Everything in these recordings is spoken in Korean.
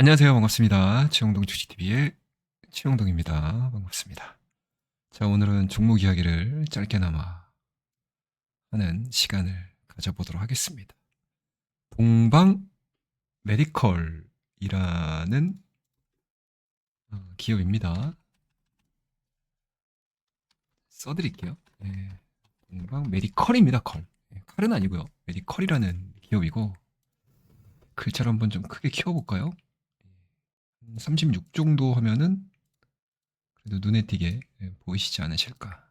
안녕하세요. 반갑습니다. 최영동 주식TV의 최영동입니다. 반갑습니다. 자, 오늘은 종목 이야기를 짧게나마 하는 시간을 가져보도록 하겠습니다. 동방 메디컬이라는 기업입니다. 써드릴게요. 네, 동방 메디컬입니다. 컬. 네, 칼은 아니고요. 메디컬이라는 기업이고, 글자를 한번 좀 크게 키워볼까요? 36 정도 하면은 그래도 눈에 띄게 보이시지 않으실까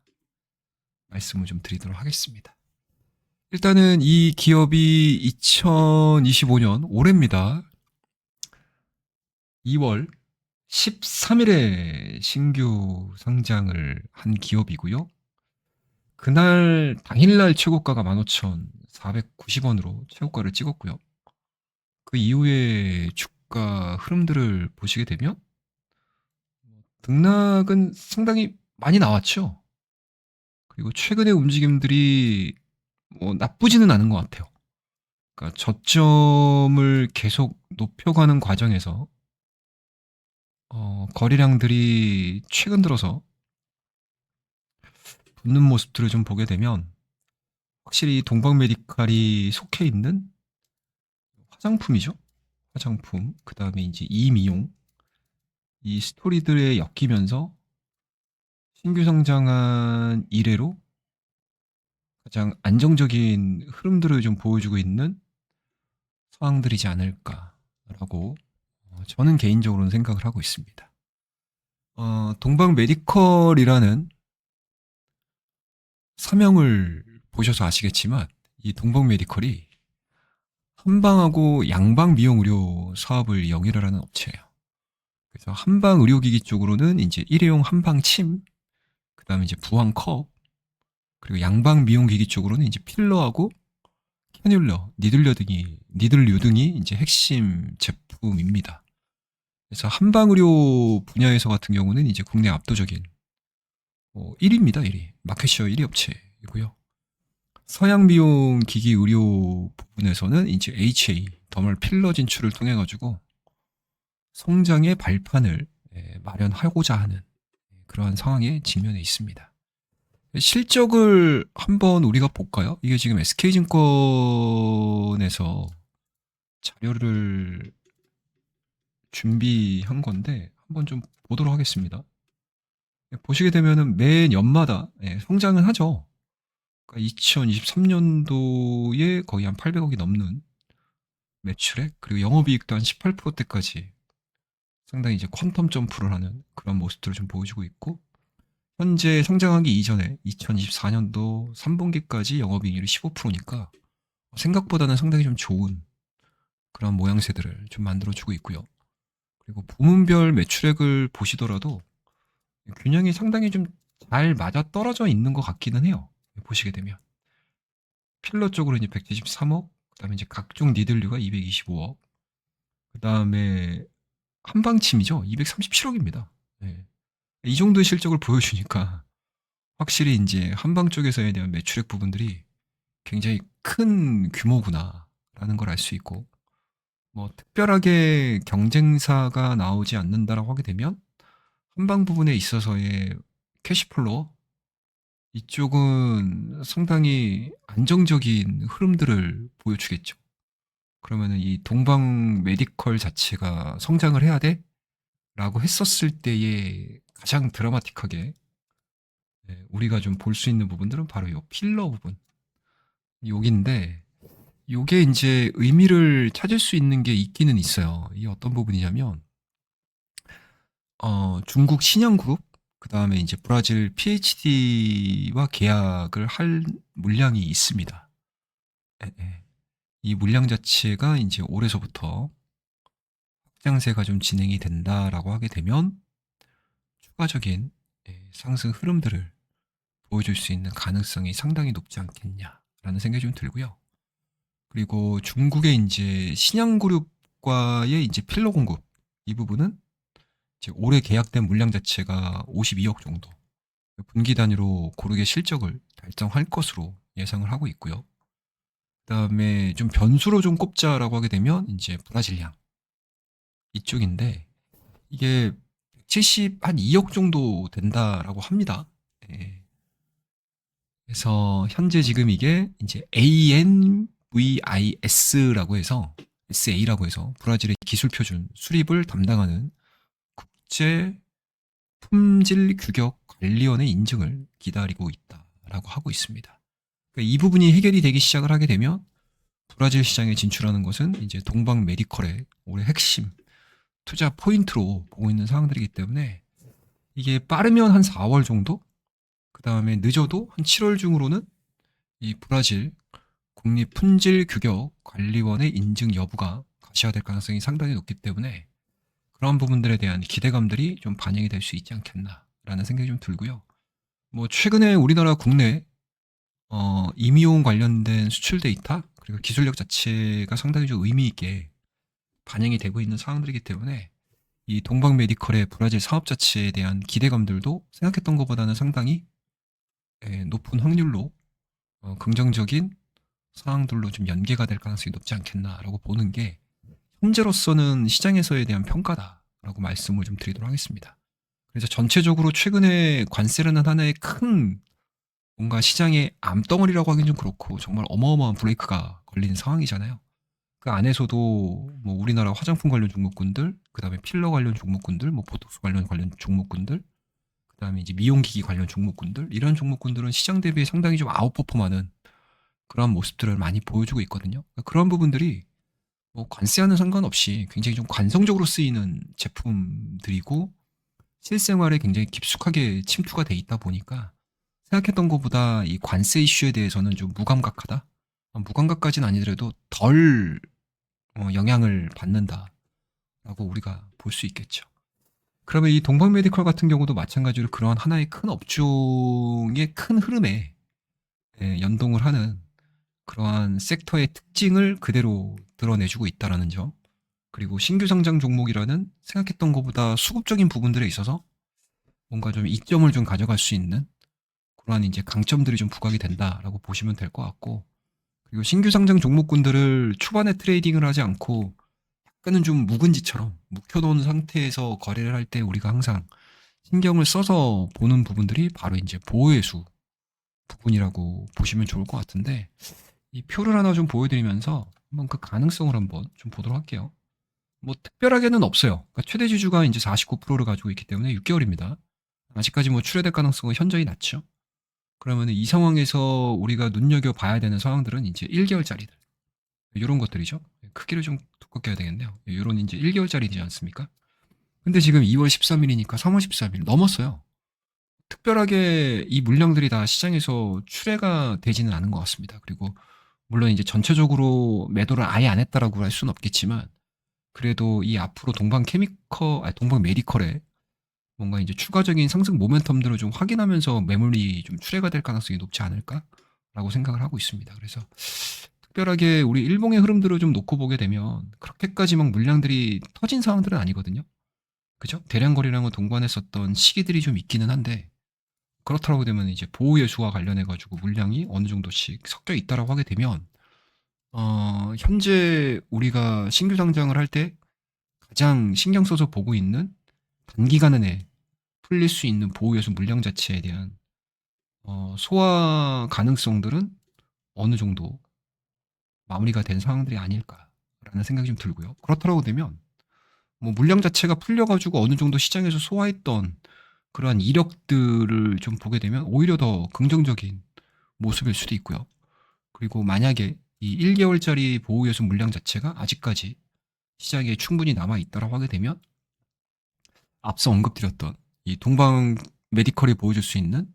말씀을 좀 드리도록 하겠습니다. 일단은 이 기업이 2025년 올해입니다. 2월 13일에 신규 상장을 한 기업이고요. 그날 당일날 최고가가 15,490원으로 최고가를 찍었고요. 그 이후에 주가 흐름들을 보시게 되면 등락은 상당히 많이 나왔죠. 그리고 최근의 움직임들이 나쁘지는 않은 것 같아요. 그러니까 저점을 계속 높여가는 과정에서 거래량들이 최근 들어서 붙는 모습들을 좀 보게 되면 확실히 동방 메디칼이 속해 있는 화장품이죠. 화장품, 그 다음에 이제 이미용, 이 스토리들에 엮이면서 신규 상장한 이래로 가장 안정적인 흐름들을 좀 보여주고 있는 상황들이지 않을까라고 저는 개인적으로는 생각을 하고 있습니다. 동방 메디컬이라는 사명을 보셔서 아시겠지만 이 동방 메디컬이 한방하고 양방 미용 의료 사업을 영위를 하는 업체예요. 그래서 한방 의료기기 쪽으로는 이제 일회용 한방 침, 그다음에 이제 부항 컵, 그리고 양방 미용기기 쪽으로는 이제 필러하고 캐뉼러, 니들류 등이 이제 핵심 제품입니다. 그래서 한방 의료 분야에서 같은 경우는 이제 국내 압도적인 1위입니다. 1위. 마켓시어 1위 업체이고요. 서양 미용 기기 의료 부분에서는 이제 HA, 더멀 필러 진출을 통해 가지고 성장의 발판을 마련하고자 하는 그러한 상황에 직면해 있습니다. 실적을 한번 우리가 볼까요? 이게 지금 SK증권에서 자료를 준비한 건데 한번 좀 보도록 하겠습니다. 보시게 되면은 매 년마다 성장은 하죠. 그러니까 2023년도에 거의 한 800억이 넘는 매출액, 그리고 영업이익도 한 18%대까지 상당히 이제 퀀텀 점프를 하는 그런 모습들을 좀 보여주고 있고, 현재 상장하기 이전에 2024년도 3분기까지 영업이익률이 15%니까 생각보다는 상당히 좀 좋은 그런 모양새들을 좀 만들어주고 있고요. 그리고 부문별 매출액을 보시더라도 균형이 상당히 좀 잘 맞아 떨어져 있는 것 같기는 해요. 보시게 되면. 필러 쪽으로 이제 173억, 그 다음에 이제 각종 니들류가 225억, 그 다음에 한방침이죠. 237억입니다. 이 정도의 실적을 보여주니까 확실히 이제 한방 쪽에서에 대한 매출액 부분들이 굉장히 큰 규모구나라는 걸 알 수 있고, 뭐 특별하게 경쟁사가 나오지 않는다라고 하게 되면 한방 부분에 있어서의 캐시플로우 이쪽은 상당히 안정적인 흐름들을 보여주겠죠. 그러면은 이 동방 메디컬 자체가 성장을 해야 돼? 라고 했었을 때에 가장 드라마틱하게 우리가 좀 볼 수 있는 부분들은 바로 요 필러 부분. 여기인데 요게 이제 의미를 찾을 수 있는 게 있기는 있어요. 이게 어떤 부분이냐면 중국 신영그룹, 그다음에 이제 브라질 PHD와 계약을 할 물량이 있습니다. 예, 예. 이 물량 자체가 이제 올해서부터 확장세가 좀 진행이 된다라고 하게 되면 추가적인 상승 흐름들을 보여줄 수 있는 가능성이 상당히 높지 않겠냐라는 생각이 좀 들고요. 그리고 중국의 이제 신영그룹과의 이제 필러 공급 이 부분은 이제 올해 계약된 물량 자체가 52억 정도, 분기 단위로 고르게 실적을 달성할 것으로 예상을 하고 있고요. 그다음에 좀 변수로 좀 꼽자라고 하게 되면 이제 브라질량 이쪽인데 이게 70 한 2억 정도 된다라고 합니다. 예. 그래서 현재 지금 이게 이제 ANVIS라고 해서 SA라고 해서 브라질의 기술 표준 수립을 담당하는 국제 품질 규격 관리원의 인증을 기다리고 있다라고 하고 있습니다. 그러니까 이 부분이 해결이 되기 시작을 하게 되면 브라질 시장에 진출하는 것은 이제 동방 메디컬의 올해 핵심 투자 포인트로 보고 있는 상황들이기 때문에 이게 빠르면 한 4월 정도? 그 다음에 늦어도 한 7월 중으로는 이 브라질 국립품질규격관리원의 인증 여부가 가시화될 가능성이 상당히 높기 때문에 그런 부분들에 대한 기대감들이 좀 반영이 될 수 있지 않겠나라는 생각이 좀 들고요. 뭐 최근에 우리나라 국내 임의용 관련된 수출 데이터 그리고 기술력 자체가 상당히 좀 의미 있게 반영이 되고 있는 상황들이기 때문에 이 동방 메디컬의 브라질 사업 자체에 대한 기대감들도 생각했던 것보다는 상당히 높은 확률로 긍정적인 상황들로 좀 연계가 될 가능성이 높지 않겠나라고 보는 게 현재로서는 시장에서에 대한 평가다라고 말씀을 좀 드리도록 하겠습니다. 그래서 전체적으로 최근에 관세라는 하나의 큰 뭔가 시장의 암덩어리라고 하긴 좀 그렇고 정말 어마어마한 브레이크가 걸린 상황이잖아요. 그 안에서도 뭐 우리나라 화장품 관련 종목군들, 그 다음에 필러 관련 종목군들, 뭐 보톡스 관련 종목군들, 그 다음에 이제 미용기기 관련 종목군들, 이런 종목군들은 시장 대비 상당히 좀 아웃퍼폼하는 그런 모습들을 많이 보여주고 있거든요. 그러니까 그런 부분들이 뭐 관세와는 상관없이 굉장히 좀 관성적으로 쓰이는 제품들이고 실생활에 굉장히 깊숙하게 침투가 돼 있다 보니까 생각했던 것보다 이 관세 이슈에 대해서는 좀 무감각하다. 무감각까지는 아니더라도 덜 영향을 받는다라고 우리가 볼 수 있겠죠. 그러면 이 동방 메디컬 같은 경우도 마찬가지로 그러한 하나의 큰 업종의 큰 흐름에 연동을 하는 그러한 섹터의 특징을 그대로 드러내주고 있다라는 점. 그리고 신규 상장 종목이라는 생각했던 것보다 수급적인 부분들에 있어서 뭔가 좀 이점을 좀 가져갈 수 있는 그러한 이제 강점들이 좀 부각이 된다라고 보시면 될 것 같고, 그리고 신규 상장 종목군들을 초반에 트레이딩을 하지 않고 약간은 좀 묵은지처럼 묵혀놓은 상태에서 거래를 할 때 우리가 항상 신경을 써서 보는 부분들이 바로 이제 보호회수 부분이라고 보시면 좋을 것 같은데, 이 표를 하나 좀 보여드리면서 한번 그 가능성을 한번 좀 보도록 할게요. 뭐 특별하게는 없어요. 그러니까 최대 지주가 이제 49%를 가지고 있기 때문에 6개월입니다. 아직까지 뭐 출회될 가능성은 현저히 낮죠. 그러면 이 상황에서 우리가 눈여겨봐야 되는 상황들은 이제 1개월짜리들. 이런 것들이죠. 크기를 좀 두껍게 해야 되겠네요. 이런 이제 1개월짜리지 않습니까? 근데 지금 2월 13일이니까 3월 13일 넘었어요. 특별하게 이 물량들이 다 시장에서 출회가 되지는 않은 것 같습니다. 그리고 물론 이제 전체적으로 매도를 아예 안 했다라고 할 수는 없겠지만 그래도 이 앞으로 동방 메디컬에 뭔가 이제 추가적인 상승 모멘텀들을 좀 확인하면서 매물이 좀 출회가 될 가능성이 높지 않을까라고 생각을 하고 있습니다. 그래서 특별하게 우리 일봉의 흐름들을 좀 놓고 보게 되면 그렇게까지 막 물량들이 터진 상황들은 아니거든요. 그죠? 대량 거래량을 동반했었던 시기들이 좀 있기는 한데 그렇다고 되면 이제 보호 예수와 관련해 가지고 물량이 어느 정도씩 섞여 있다라고 하게 되면 현재 우리가 신규 상장을 할 때 가장 신경 써서 보고 있는 단기간 내 풀릴 수 있는 보호 예수 물량 자체에 대한 소화 가능성들은 어느 정도 마무리가 된 상황들이 아닐까라는 생각이 좀 들고요. 그렇다고 되면 뭐 물량 자체가 풀려가지고 어느 정도 시장에서 소화했던 그러한 이력들을 좀 보게 되면 오히려 더 긍정적인 모습일 수도 있고요. 그리고 만약에 이 1개월짜리 보호예수 물량 자체가 아직까지 시장에 충분히 남아 있다라고 하게 되면 앞서 언급드렸던 이 동방 메디컬이 보여줄 수 있는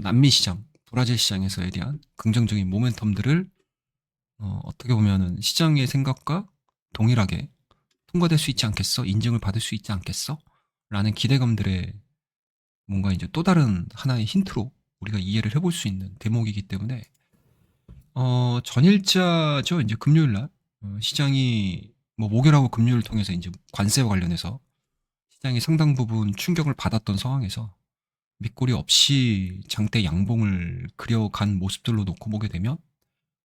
남미 시장, 브라질 시장에서에 대한 긍정적인 모멘텀들을 어떻게 보면은 시장의 생각과 동일하게 통과될 수 있지 않겠어? 인증을 받을 수 있지 않겠어? 라는 기대감들의 뭔가 이제 또 다른 하나의 힌트로 우리가 이해를 해볼 수 있는 대목이기 때문에 전일자죠. 이제 금요일 날 시장이 뭐 목요일하고 금요일을 통해서 이제 관세와 관련해서 시장이 상당 부분 충격을 받았던 상황에서 밑꼬리 없이 장대 양봉을 그려간 모습들로 놓고 보게 되면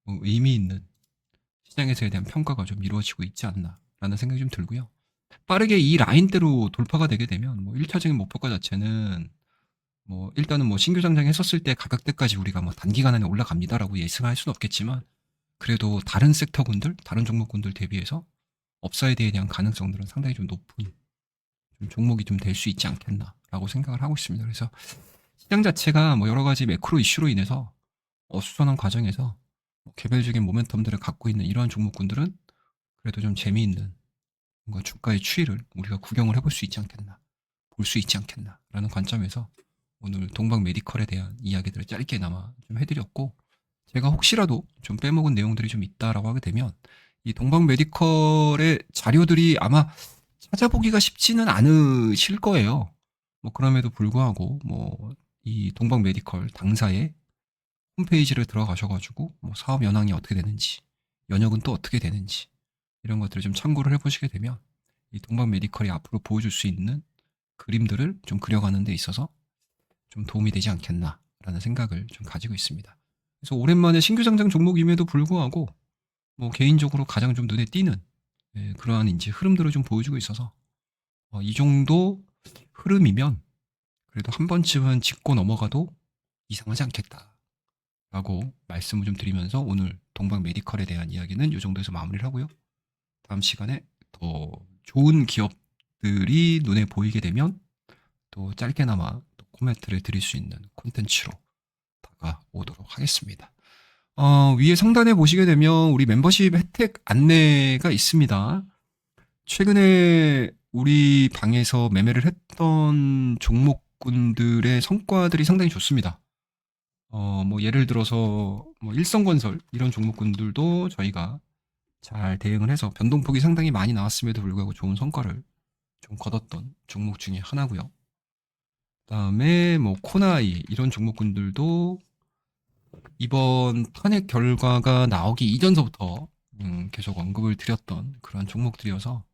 의미 있는 시장에서에 대한 평가가 좀 이루어지고 있지 않나라는 생각이 좀 들고요. 빠르게 이 라인대로 돌파가 되게 되면 뭐 1차적인 목표가 자체는 뭐 일단은 뭐 신규 상장했었을 때 가격대까지 우리가 뭐 단기간 안에 올라갑니다라고 예상할 수는 없겠지만 그래도 다른 섹터군들, 다른 종목군들 대비해서 업사이드에 대한 가능성들은 상당히 좀 높은 좀 종목이 좀 될 수 있지 않겠나라고 생각을 하고 있습니다. 그래서 시장 자체가 뭐 여러 가지 매크로 이슈로 인해서 어수선한 과정에서 뭐 개별적인 모멘텀들을 갖고 있는 이러한 종목군들은 그래도 좀 재미있는 뭔가 주가의 추이를 우리가 구경을 해볼 수 있지 않겠나, 볼 수 있지 않겠나라는 관점에서 오늘 동방 메디컬에 대한 이야기들을 짧게나마 좀 해드렸고, 제가 혹시라도 좀 빼먹은 내용들이 좀 있다라고 하게 되면 이 동방 메디컬의 자료들이 아마 찾아보기가 쉽지는 않으실 거예요. 뭐 그럼에도 불구하고 뭐 이 동방 메디컬 당사의 홈페이지를 들어가셔가지고 뭐 사업 연항이 어떻게 되는지, 연역은 또 어떻게 되는지 이런 것들을 좀 참고를 해보시게 되면 이 동방 메디컬이 앞으로 보여줄 수 있는 그림들을 좀 그려가는 데 있어서 좀 도움이 되지 않겠나라는 생각을 좀 가지고 있습니다. 그래서 오랜만에 신규 상장 종목임에도 불구하고 뭐 개인적으로 가장 좀 눈에 띄는 그러한 이제 흐름들을 좀 보여주고 있어서 이 정도 흐름이면 그래도 한 번쯤은 짚고 넘어가도 이상하지 않겠다라고 말씀을 좀 드리면서 오늘 동방 메디컬에 대한 이야기는 이 정도에서 마무리를 하고요. 다음 시간에 더 좋은 기업들이 눈에 보이게 되면 또 짧게나마 또 코멘트를 드릴 수 있는 콘텐츠로 다가오도록 하겠습니다. 위에 상단에 보시게 되면 우리 멤버십 혜택 안내가 있습니다. 최근에 우리 방에서 매매를 했던 종목군들의 성과들이 상당히 좋습니다. 뭐 예를 들어서 뭐 일성건설 이런 종목군들도 저희가 잘 대응을 해서 변동폭이 상당히 많이 나왔음에도 불구하고 좋은 성과를 좀 거뒀던 종목 중에 하나고요. 그다음에 뭐 코나이 이런 종목군들도 이번 탄핵 결과가 나오기 이전서부터 계속 언급을 드렸던 그런 종목들이어서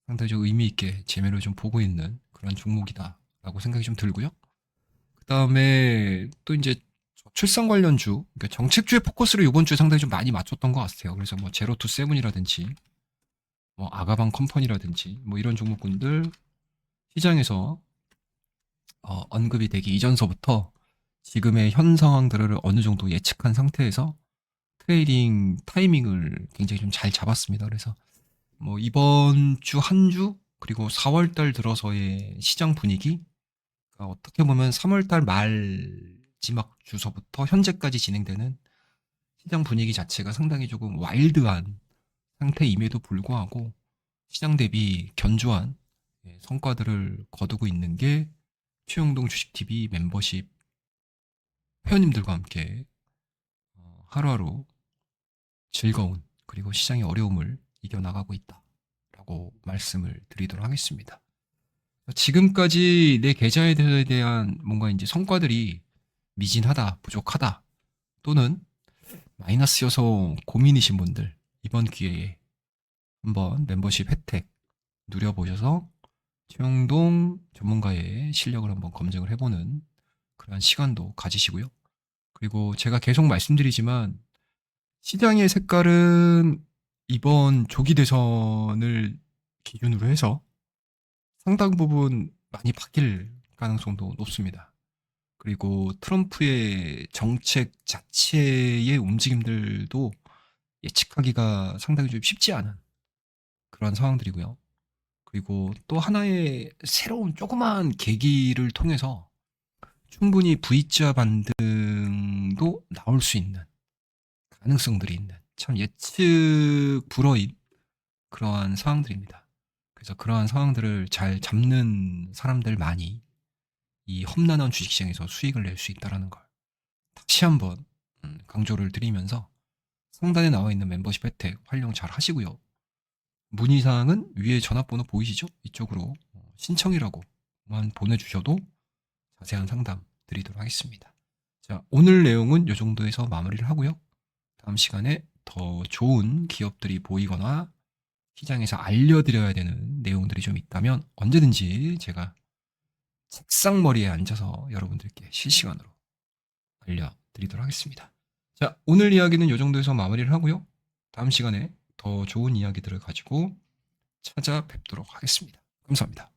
상당히 좀 의미 있게 재미를 좀 보고 있는 그런 종목이다라고 생각이 좀 들고요. 그다음에 또 이제 출산 관련주, 그러니까 정책주의 포커스를 이번 주에 상당히 좀 많이 맞췄던 것 같아요. 그래서 뭐 제로 투 세븐이라든지 뭐 아가방 컴퍼니라든지 뭐 이런 종목군들 시장에서 언급이 되기 이전서부터 지금의 현 상황들을 어느 정도 예측한 상태에서 트레이딩 타이밍을 굉장히 좀 잘 잡았습니다. 그래서 뭐 이번 주 한 주 그리고 4월 달 들어서의 시장 분위기 어떻게 보면 3월 달 마지막 주서부터 현재까지 진행되는 시장 분위기 자체가 상당히 조금 와일드한 상태임에도 불구하고 시장 대비 견조한 성과들을 거두고 있는 게 최영동 주식TV 멤버십 회원님들과 함께 하루하루 즐거운 그리고 시장의 어려움을 이겨나가고 있다라고 말씀을 드리도록 하겠습니다. 지금까지 내 계좌에 대한 뭔가 이제 성과들이 미진하다, 부족하다 또는 마이너스여서 고민이신 분들 이번 기회에 한번 멤버십 혜택 누려보셔서 최영동 전문가의 실력을 한번 검증을 해보는 그런 시간도 가지시고요. 그리고 제가 계속 말씀드리지만 시장의 색깔은 이번 조기 대선을 기준으로 해서 상당 부분 많이 바뀔 가능성도 높습니다. 그리고 트럼프의 정책 자체의 움직임들도 예측하기가 상당히 좀 쉽지 않은 그런 상황들이고요. 그리고 또 하나의 새로운 조그마한 계기를 통해서 충분히 V자 반등도 나올 수 있는 가능성들이 있는 참 예측 불허인 그러한 상황들입니다. 그래서 그러한 상황들을 잘 잡는 사람들만이 이 험난한 주식시장에서 수익을 낼 수 있다는 걸 다시 한번 강조를 드리면서 상단에 나와 있는 멤버십 혜택 활용 잘 하시고요. 문의사항은 위에 전화번호 보이시죠? 이쪽으로 신청이라고만 보내주셔도 자세한 상담 드리도록 하겠습니다. 자, 오늘 내용은 이 정도에서 마무리를 하고요. 다음 시간에 더 좋은 기업들이 보이거나 시장에서 알려드려야 되는 내용들이 좀 있다면 언제든지 제가 책상머리에 앉아서 여러분들께 실시간으로 알려드리도록 하겠습니다. 자, 오늘 이야기는 이 정도에서 마무리를 하고요. 다음 시간에 더 좋은 이야기들을 가지고 찾아뵙도록 하겠습니다. 감사합니다.